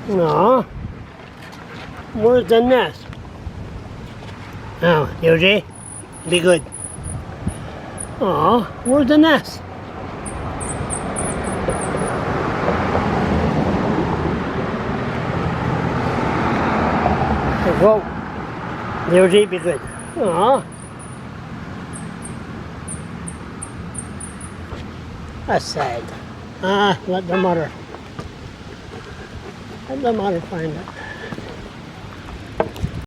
No. Where's the nest? Oh, Deogy, be good. Oh, where's the nest? Whoa. Deogy, be good. Oh. That's sad. Let the mother find it.